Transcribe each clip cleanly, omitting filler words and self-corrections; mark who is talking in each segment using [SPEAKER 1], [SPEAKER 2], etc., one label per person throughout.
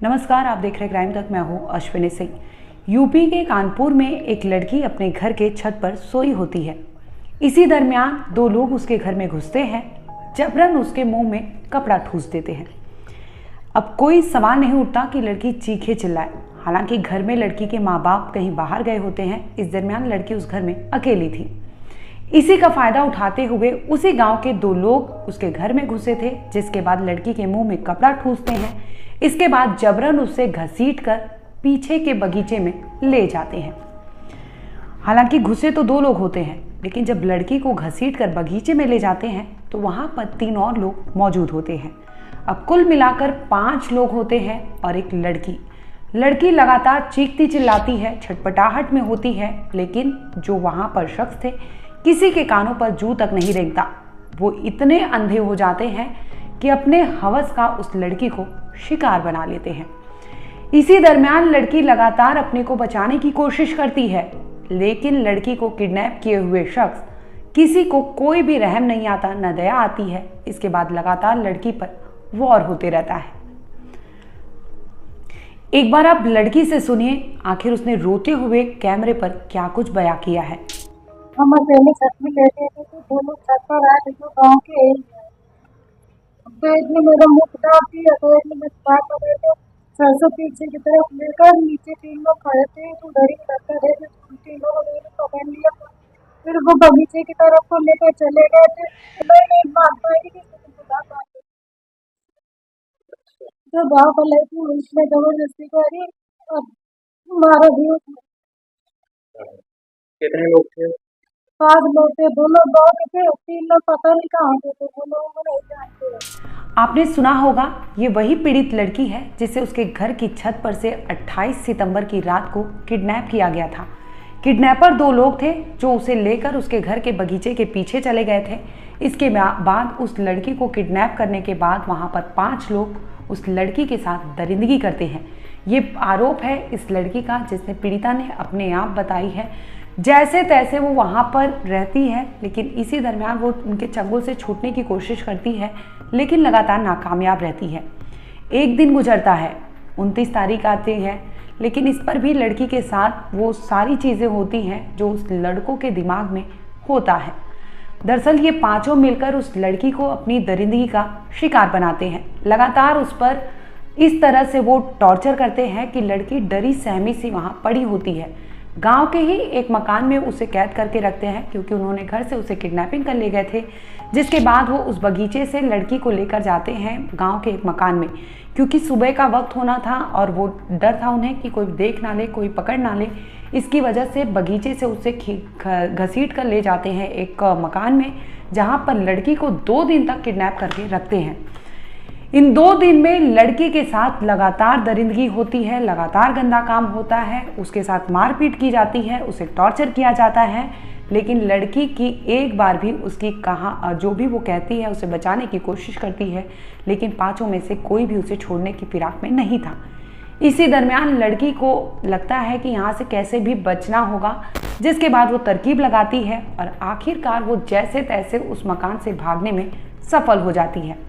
[SPEAKER 1] नमस्कार, आप देख रहे क्राइम तक। मैं हूँ अश्विनी सिंह। यूपी के कानपुर में एक लड़की अपने घर के छत पर सोई होती है। इसी दरमियान दो लोग उसके घर में घुसते हैं, जबरन उसके मुंह में कपड़ा ठूस देते हैं। अब कोई सवाल नहीं उठता कि लड़की चीखे चिल्लाए। हालांकि घर में लड़की के माँ बाप कहीं बाहर गए होते हैं। इस दरमियान लड़की उस घर में अकेली थी। इसी का फायदा उठाते हुए उसी गांव के दो लोग उसके घर में घुसे थे, जिसके बाद लड़की के मुंह में कपड़ा ठूसते हैं। इसके बाद जबरन उसे घसीट कर पीछे के बगीचे में ले जाते हैं। हालांकि घुसे तो दो लोग होते हैं, लेकिन जब लड़की को घसीट कर बगीचे में ले जाते हैं तो वहां पर तीन और लोग मौजूद होते हैं। अब कुल मिलाकर 5 लोग होते हैं और एक लड़की लगातार चीखती चिल्लाती है, छटपटाहट में होती है, लेकिन जो वहां पर शख्स थे किसी के कानों पर जू तक नहीं रेंगता। वो इतने अंधे हो जाते हैं कि अपने हवस का उस लड़की को शिकार बना लेते हैं। इसी दरमियान लड़की लगातार अपने को बचाने की कोशिश करती है, लेकिन लड़की को किडनैप किए हुए शख्स किसी को कोई भी रहम नहीं आता, न दया आती है। इसके बाद लगातार लड़की पर वॉर होते रहता है। एक बार आप लड़की से सुनिए, आखिर उसने रोते हुए कैमरे पर क्या कुछ बयां किया है।
[SPEAKER 2] हम अकेले छत में लेटे थे तो दोनों छत पर आए थे जो गाँव के ही हैं। तो एक ने मेरा मुंह पकड़ा दिया तो एक ने मेरे पैर पकड़े थे। सरसों पीछे की तरफ लेकर नीचे 3 लोग खड़े थे तो डर ही लगता है कि 3 लोगों ने उन्हें पकड़ लिया था। फिर वो बगीचे की तरफ को लेकर चले गए थे। तो मैं नहीं भाग पाई कि किसी को बुला पाते। जो गाँव का लड़की उसने जबरदस्ती करी और मारा भी उसने।
[SPEAKER 3] कितने लोग थे?
[SPEAKER 2] 5 लोग थे, 2 लोग गाँव के थे, 3 लोग पता नहीं कहाँ के थे, वो लोगों को नहीं जानते।
[SPEAKER 1] आपने सुना होगा, ये वही पीड़ित लड़की है जिसे उसके घर की छत पर से 28 सितंबर की रात को किडनैप किया गया था। किडनैपर दो लोग थे जो उसे लेकर उसके घर के बगीचे के पीछे चले गए थे। इसके बाद उस लड़की को किडनैप करने के बाद वहां पर 5 लोग उस लड़की के साथ दरिंदगी करते हैं। ये आरोप है इस लड़की का, जिसने पीड़िता ने अपने आप बताई है। जैसे तैसे वो वहाँ पर रहती है, लेकिन इसी दरमियान वो उनके चंगुल से छूटने की कोशिश करती है, लेकिन लगातार नाकामयाब रहती है। एक दिन गुजरता है, 29 तारीख आती है, लेकिन इस पर भी लड़की के साथ वो सारी चीज़ें होती हैं जो उस लड़कों के दिमाग में होता है। दरअसल ये पांचों मिलकर उस लड़की को अपनी दरिंदगी का शिकार बनाते हैं। लगातार उस पर इस तरह से वो टॉर्चर करते हैं कि लड़की डरी सहमी सी वहाँ पड़ी होती है। गांव के ही एक मकान में उसे कैद करके रखते हैं, क्योंकि उन्होंने घर से उसे किडनैपिंग कर ले गए थे। जिसके बाद वो उस बगीचे से लड़की को लेकर जाते हैं गांव के एक मकान में, क्योंकि सुबह का वक्त होना था और वो डर था उन्हें कि कोई देख ना ले, कोई पकड़ ना ले। इसकी वजह से बगीचे से उसे घसीट कर ले जाते हैं एक मकान में, जहाँ पर लड़की को 2 दिन तक किडनैप करके रखते हैं। इन 2 दिन में लड़की के साथ लगातार दरिंदगी होती है, लगातार गंदा काम होता है, उसके साथ मारपीट की जाती है, उसे टॉर्चर किया जाता है। लेकिन लड़की की एक बार भी उसकी जो भी वो कहती है उसे बचाने की कोशिश करती है, लेकिन 5 में से कोई भी उसे छोड़ने की फिराक में नहीं था। इसी दरमियान लड़की को लगता है कि यहाँ से कैसे भी बचना होगा, जिसके बाद वो तरकीब लगाती है और आखिरकार वो जैसे तैसे उस मकान से भागने में सफल हो जाती है।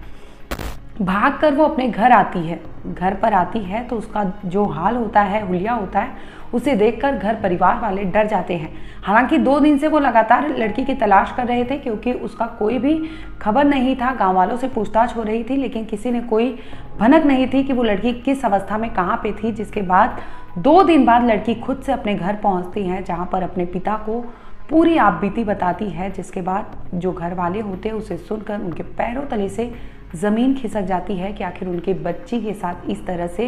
[SPEAKER 1] भागकर वो अपने घर आती है। घर पर आती है तो उसका जो हाल होता है, हुलिया होता है, उसे देखकर घर परिवार वाले डर जाते हैं। हालांकि 2 दिन से वो लगातार लड़की की तलाश कर रहे थे, क्योंकि उसका कोई भी खबर नहीं था। गांव वालों से पूछताछ हो रही थी, लेकिन किसी ने कोई भनक नहीं थी कि वो लड़की किस अवस्था में कहाँ पे थी। जिसके बाद 2 दिन बाद लड़की खुद से अपने घर पहुँचती है, जहाँ पर अपने पिता को पूरी आपबीती बताती है। जिसके बाद जो घर वाले होते हैं उसे सुनकर उनके पैरों तले से ज़मीन खिसक जाती है कि आखिर उनके बच्ची के साथ इस तरह से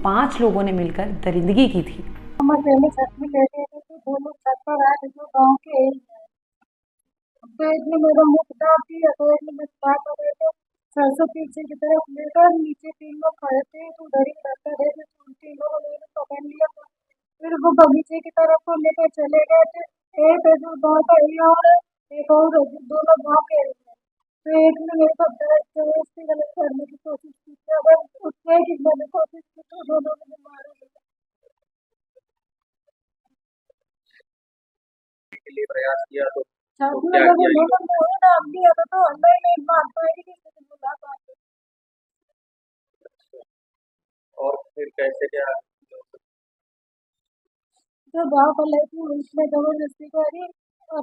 [SPEAKER 1] 5 लोगों ने मिलकर दरिंदगी की थी।
[SPEAKER 2] हम अकेले छत में लेटे थे तो दोनों छत पर आए थे जो गाँव के ही हैं। तो एक ने मेरा मुंह पकड़ा दिया तो एक ने मेरे पैर पकड़े थे। सरसों पीछे की तरफ लेकर नीचे 3 लोग खड़े थे तो डर ही लगता है कि 3 लोगों ने उन्हें पकड़ लिया था। फिर वो बगीचे की तरफ को लेकर चले गए थे। एक है जो गाँव का ही और एक और है जो 2 लोग गाँव के ही हैं। तो एक ने मेरे को जबरदस्ती गलत करने की कोशिश की थी। अगर उसने की मैंने कोशिश की तो दोनों ने मारा।
[SPEAKER 3] के लिए प्रयास किया तो
[SPEAKER 2] छत में
[SPEAKER 3] क्या
[SPEAKER 2] जब
[SPEAKER 3] किया ये
[SPEAKER 2] उन्होंने मुझे नाम दिया था तो अंदर नहीं भाग पाई कि किसी को बुला पाते।
[SPEAKER 3] और फिर कैसे क्या?
[SPEAKER 2] तो गाँव का लड़की उसने जबरदस्ती करी और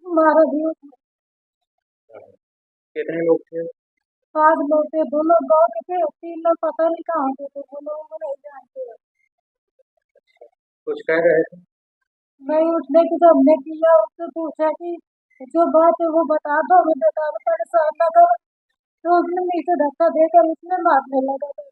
[SPEAKER 2] मारा भी उसने।
[SPEAKER 3] कितने लोग थे?
[SPEAKER 2] 5 लोग थे, 2 लोग गाँव के थे, 3 लोग पता नहीं कहाँ के थे, वो लोगों को नहीं जानते।
[SPEAKER 3] कुछ कह रहे थे?
[SPEAKER 2] नहीं, उसने कि जब हमने किया उससे पूछा कि जो बात है वो बता दो, हमें बताने परेशान ना करो। तो उसने नीचे धक्का देकर उसने मारने लगा था।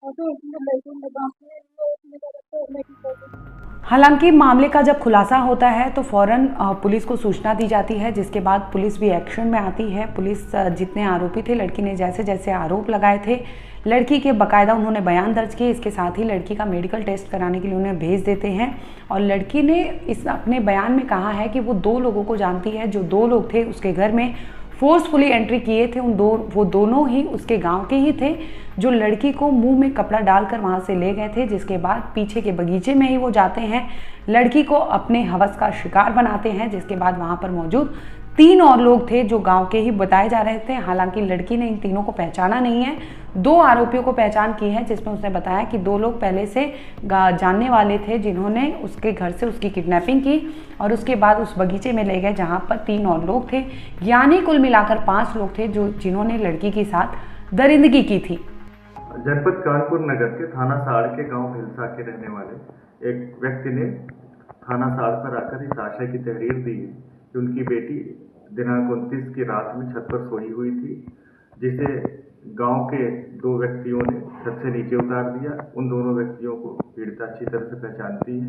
[SPEAKER 2] और फिर उसने लड़की ने गाँव के उसने कहा तोड़ने की कोशिश की।
[SPEAKER 1] हालांकि मामले का जब खुलासा होता है तो फौरन पुलिस को सूचना दी जाती है, जिसके बाद पुलिस भी एक्शन में आती है। पुलिस जितने आरोपी थे, लड़की ने जैसे जैसे आरोप लगाए थे, लड़की के बाकायदा उन्होंने बयान दर्ज किए। इसके साथ ही लड़की का मेडिकल टेस्ट कराने के लिए उन्हें भेज देते हैं। और लड़की ने इस अपने बयान में कहा है कि वो 2 लोगों को जानती है, जो 2 लोग थे उसके घर में फोर्सफुली एंट्री किए थे। वो दोनों ही उसके गांव के ही थे, जो लड़की को मुंह में कपड़ा डालकर वहां से ले गए थे। जिसके बाद पीछे के बगीचे में ही वो जाते हैं, लड़की को अपने हवस का शिकार बनाते हैं। जिसके बाद वहां पर मौजूद 3 और लोग थे जो गांव के ही बताए जा रहे थे। हालांकि लड़की ने इन तीनों को पहचाना नहीं है। 2 आरोपियों को पहचान की है, जिसमें उसने बताया कि 2 लोग पहले से जानने वाले थे, जिन्होंने उसके घर से उसकी किडनैपिंग की और उसके बाद उस बगीचे में ले गए, जहां पर 3 और लोग थे। यानी कुल मिलाकर 5 लोग थे जिन्होंने लड़की के साथ दरिंदगी की थी।
[SPEAKER 4] जनपद कानपुर नगर के थाना साड़ के गांव भिलसा के रहने वाले एक व्यक्ति ने थाना साड़ पर आकर इस आशय की तहरीर दी कि उनकी बेटी दिनांक 29 की रात में छत पर सोई हुई थी, जिसे गांव के 2 व्यक्तियों ने छत से नीचे उतार दिया। उन दोनों व्यक्तियों को पीड़िता अच्छी तरह से पहचानती है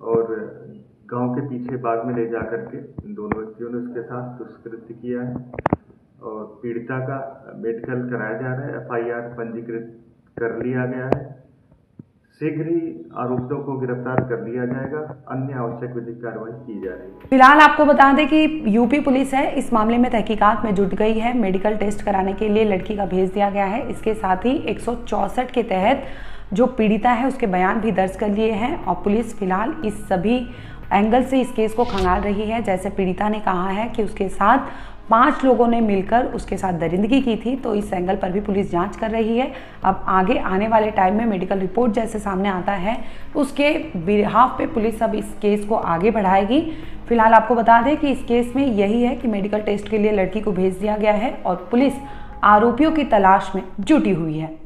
[SPEAKER 4] और गांव के पीछे बाग में ले जाकर के इन दोनों व्यक्तियों ने उसके साथ दुष्कृत्य किया है और पीड़िता का मेडिकल कराया जा रहा है। FIR पंजीकृत कर लिया गया है। शीघ्र ही आरोपियों को गिरफ्तार कर लिया जाएगा। अन्य आवश्यक विधिक कार्रवाई की जा रही है।
[SPEAKER 1] फिलहाल आपको बता दें कि यूपी पुलिस है इस मामले में तहकीकात में जुट गई है। मेडिकल टेस्ट कराने के लिए लड़की का भेज दिया गया है। इसके साथ ही 164 के तहत जो पीड़िता है उसके बयान भी दर्ज कर लिए हैं और पुलिस फिलहाल इस सभी एंगल से इस केस को खंगाल रही है। जैसे पीड़िता ने कहा है कि उसके साथ 5 लोगों ने मिलकर उसके साथ दरिंदगी की थी, तो इस एंगल पर भी पुलिस जांच कर रही है। अब आगे आने वाले टाइम में मेडिकल रिपोर्ट जैसे सामने आता है उसके बिहाफ पे पुलिस अब इस केस को आगे बढ़ाएगी। फिलहाल आपको बता दें कि इस केस में यही है कि मेडिकल टेस्ट के लिए लड़की को भेज दिया गया है और पुलिस आरोपियों की तलाश में जुटी हुई है।